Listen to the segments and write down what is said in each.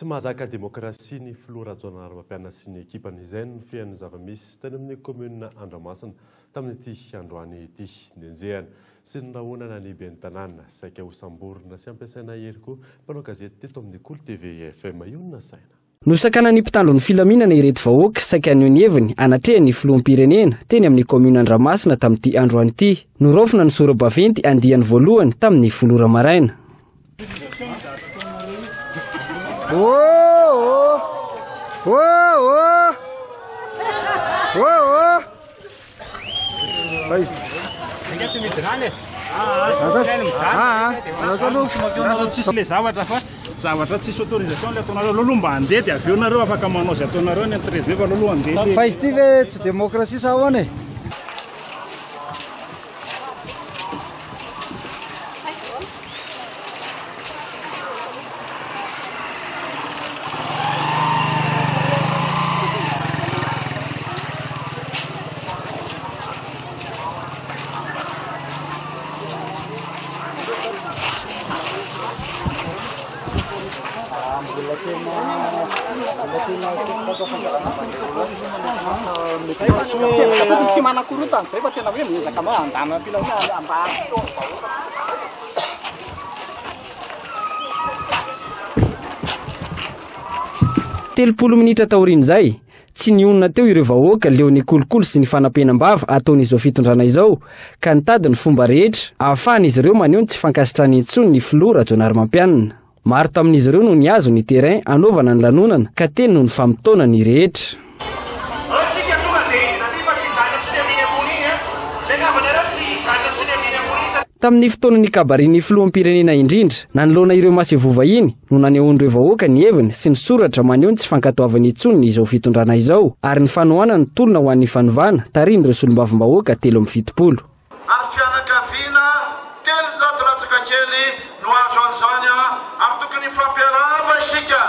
Tsy mahazaka demokrasia ny filoha Rajaonarivampiana sy ny ekipany izay ny fihain'ny zava-misy tany amin'ny komuna Andramasina tamin'ity androany ity nenjehany sy ny rahonana ny ben'ny tanàna saika ho samborina sy ampiasaina hery koa mpanao gazety teto amin'ny Kolo TV FM io na saina. Nosakana ny mpitandro ny filaminana ireto vahoaka saika ny heviny anatrehany ny filoham-pirenena teny amin'ny komuna Andramasina tamin'ity androany ity. Norofina ny sora-baventy andiany voalohany tamin'ny folora maraina. Zavatra tsisy autorisation le ataonareo loloha mba handeha dia avy eo nareo afaka manao izay ataonareo ny antrezve fa loloha handeha. Fa izy ity ve tsy demokrasia sa ahoana e? Tsy manakorotana zay fa tena hoe miezaka ma andana pilaona ambany. Telopolo minitra taorian'izay tsy nionona teo ireo vahoaka leo ny kolokolo sy ny fanampenam-bava ataon'izao fitondrana izao ka nitady ny fomba rehetra ahafahan'izy ireo maneho tsy fankasitrany intsony ny filoha Rajaonarivampiana. Maro tamin'izy ireo no niazo ny terrain anaovana ny lanonana ka teny no ny famitona ny rehetra. Tamin'ny fotoanan'ny kabarin'ny filoham-pirenena indrindra nanoloana ireo masevova iny no nanehoan'ireo vahoaka ny heviny sy ny soratra maneho ny tsy fankatoavana intsony izao fitondrana izao ary ny fanohana ny tolona ho an'ny fanovana tarin'ireo solombavim-bahoaka 770. Ary fianakaviana 300 latsaka kely no azo an'izany amin'ny tokony fampiarahana isika.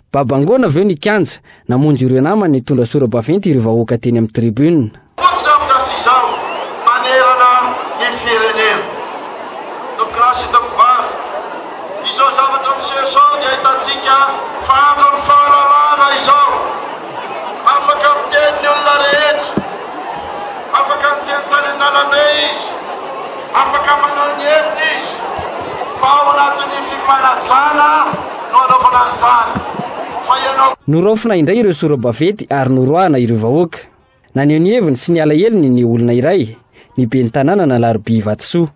Babangona avy eo ny kianja namonjy ireo namany nitondra sora-baventy ireo vahoaka teny amin'ny tribune. Izao zavatra miseho dia hitantsika fandro ny fahalalana izao. Afaka miteny ny olona rehetra, afaka miteny tany an-dalambe izy, afaka manao ny heviny izy, fa ao anatin'ny fifanajana no anaovana an'izany. Fa ianao Norofina indray ireo sora-baventy ary noroahana ireo vahoaka. Naneho ny heviny sy ny alahelo ny olona iray, ny ben'ny tanàna na Larbi Vatosoa.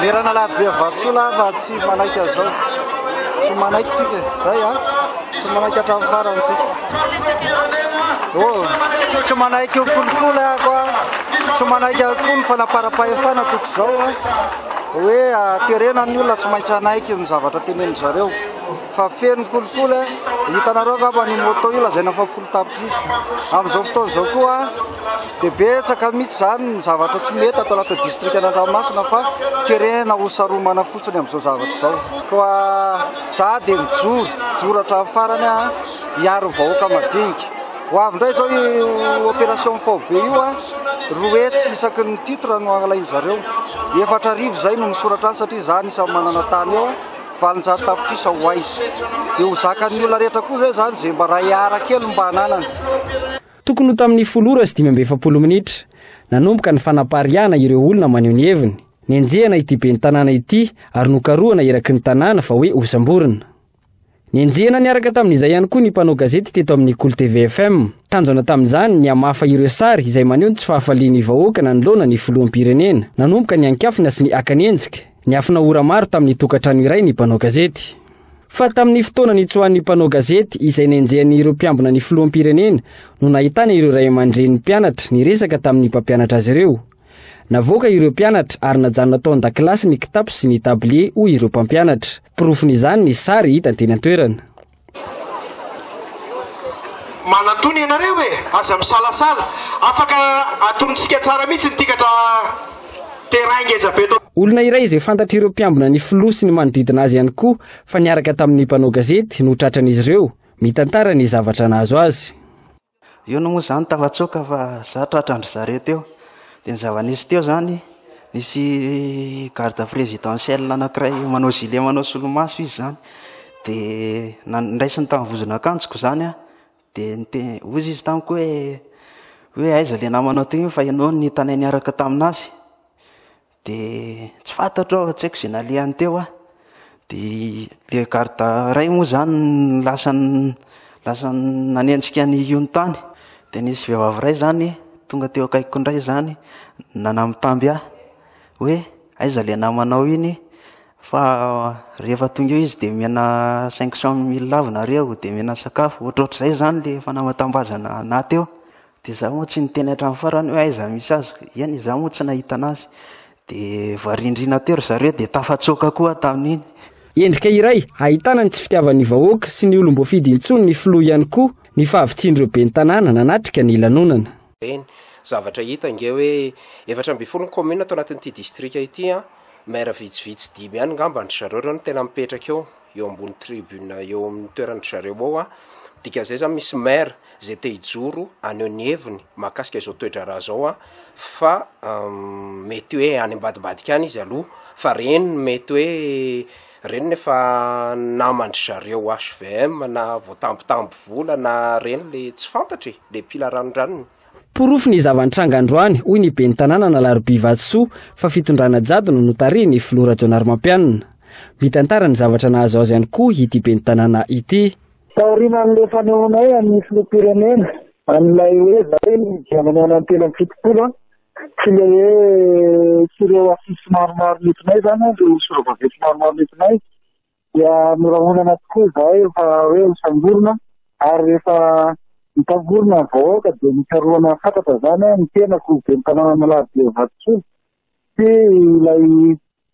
Lerana Larbi Vatosoa fa tsy manaiky azao. Tsy manaiky tsika zay tsy manaiky hatramin'ny farantsika. Tsy manaiky kolokolo tsy manaiky koa ny fanaparam-pahefana toko zao hoe terena ny olona tsy maintsy anaiky ny zavatra tenenin zareo fa feno kolokolo hitanareo ngamba ny moto io lazaina fa 10 tapitrisa amin'izao fotoana izao koa dia betsaka mihitsy zany ny zavatra tsy mety atao anaty district Andramasina fa terena ho saromana fotsiny amin'izao zavatra izao koa za dia mijoro hatramin'ny farany hiaro vahoaka madinika ho avy indray zao opération Fobe io roetsy isaky ny titre no angalay zareo 4 arivo zay no misoratra azy satria za nisy manana tany eo 400 tapitrisa ho aizy dia ho zakan'ny olona rehetra koa zay zany zay mba raha hiara kely mba hananany. Tokony ho tamin'ny folora sy 570 minitra nanomboka ny fanapariana ireo olona maneho ny heviny nenjehana ity ben'ny tanàna ity ary nokarohana eraky ny tanàna fa hoe ho samborina. Nenjehana niaraka tamin'izay ihany koa ny mpanao gazety teto amin'ny Kolo TV FM. Tanjona tamin'izany ny hamafa ireo sary izay maneho tsy fahafalian'ny vahoaka nanoloana ny filoham-pirenena nanomboka ny ankafina sy ny akanenjika ny afina ora maro tamin'ny tokantrano iray ny mpanao gazety. Fa tamin'ny fotoana nitsoan'ny mpanao gazety izay nenjehan'ny ireo mpiambina ny filoham-pirenena no nahitana ireo ray aman-dren'ny mpianatra ny resaka tamin'ny mpampianatra azy ireo. Navoaka ireo mpianatra ary najanona tao an-dakilasy ny kitapo sy ny tablier ho ireo mpampianatra. Profon'izany ny sary hita teny an-toerana. Manatony ianareo aza misalasala afaka atonontsika tsara mihitsy ny tikatra Olona iray izay fantatr'ireo mpiambina ny filoha sy ny manodidina azy ihany koa fa niaraka tamin'ny mpanao gazety no tratran'izy ireo mitantara ny zavatra nahazo azy. Io no moa zany tafatsoka fa zatratrandry zareo teo dia ny zava-nisy teo zany nisy garde présidentielle anankiray manao gilet manao solomaso izy zany dia nandraisiny tamin'ny vozon'akanjoko zany a dia ozy izy tamiko hoe aiza le namanao teo fa ianao ny tanay niaraka taminazy dia tsy fantatro tsy haiko izay nalehany teo a dia le garde ray moa zany lasa nanenjika ny iontany dia nisy vehivavy ray zany tonga teo akaikiko indray zany nanamitamby ahy hoe aiza le namanao iny fa rehefa tonga eo izy dia mena 500,000 avy nareo dia mena sakafo ohatrohatr'izay zany le fanamatambazana na teo dia za moa tsy niteny hatramin'ny farany hoe aiza misy azy eny za moa tsy nahita anazy dia varindrina teo ry zareo dia tafatsoka koa tamin'iny. Endrika iray ahitana ny tsy fitiavan'ny vahoaka sy ny olom-boafidy intsony ny filoha ihany koa ny fahavitsindreo ben'ny tanàna nanatrika ny lanonana. Zavatra hita nge hoe 14 commune atao anatin'ity distrika ity a maire vitsivitsy 5 ihany ngamba ny zareo reo no tena mipetraka eo ambony tribune eo amin'ny toerany zareo ao a dikan'izay zany misy maire zay te hijoro aneo ny heviny mahakasika izao toetra raha zao a fa mety hoe any ambadibadika any izy aloha fa reny mety hoe reny nefa namandry zareo HVM na voatampotampo vola na reny le tsy fantatry le pila ranondranony. Porofo ny zavantranga androany hoy ny ben'ny tanàna na Laroby Vatsoa fa fitondrana jadona no tariny filoha Rajonary Mampianina. Mitantara ny zavatra nahazo azy ihany koa ity ben'ny tanàna ity. Taoriana an'ilay fanehoanay amin'ny filoham-pirenena an'ilay hoe zareny dia manao telo amby fitopolo tsy le hoe tsy ireo afisy maromaro netinay zany ireo sora-baventy maromaro netinay dia mirahonana tokoa zahay fa hoe samborona ary rehefa mitangorona ny vahoaka dia mikaroana fantatra zany ny tenako ben'ny tanàna Laroby Vatsoa sy ilay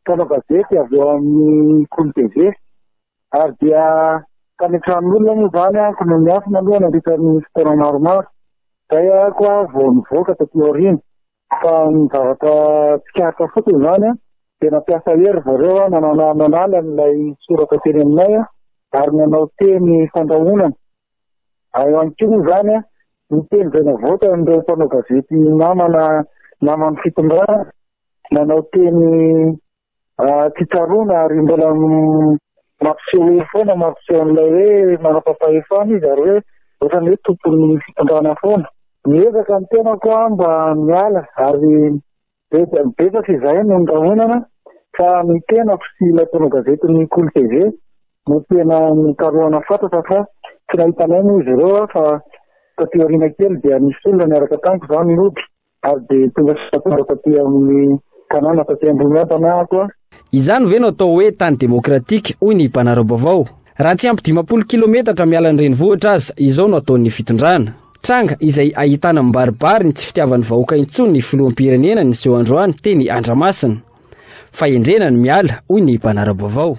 mpanao gazety avy eo amin'ny Kolo TV ary dia kanetran'olona moa zany ko no miafina aloha nandritra ny fotoana maromaro zay koa vao nivoaka taty aoriana fa ny zavatra tsikaritra fotsiny zany dia nampiasa hery zareo nanala n'ilay soratra teny aminay ary nanao teny fandrahonana eo any koa moa zany ny teny zay navoaka n'ireo mpanao gazety namany fitondrana nanao teny titsaroana ary mbola mampiseho foana mampiseho an'ilay hoe manapapahefana izy ary hoe ohatrany hoe tompony fitondrana foana miezaka ny tenako mba miala ary betsaka izahay no ndrahonana fa ny tenako sy ilay mpanao gazety ny Kolo TV no tena mikaroana fantatra fa tsy nahitanay moa izy ireo fa taty aoriana kely dia nisy olona niaraka tamiko zany nody ary dia tonga taty amin'ny tanàna taty Amboniatana koa. Izany ve no atao hoe tany demokratika hoy ny mpanara-baovao. Raha tsy ampy 10 kilometatra miala ny renivohitra aza izao no ataon'ny fitondrana. Tranga izay ahitana mibaribary ny tsy fitiavan'ny vahoaka intsony ny filoham-pirenena ny seho androany teny Andramasina fa endrena ny miala hoy ny mpanara-baovao.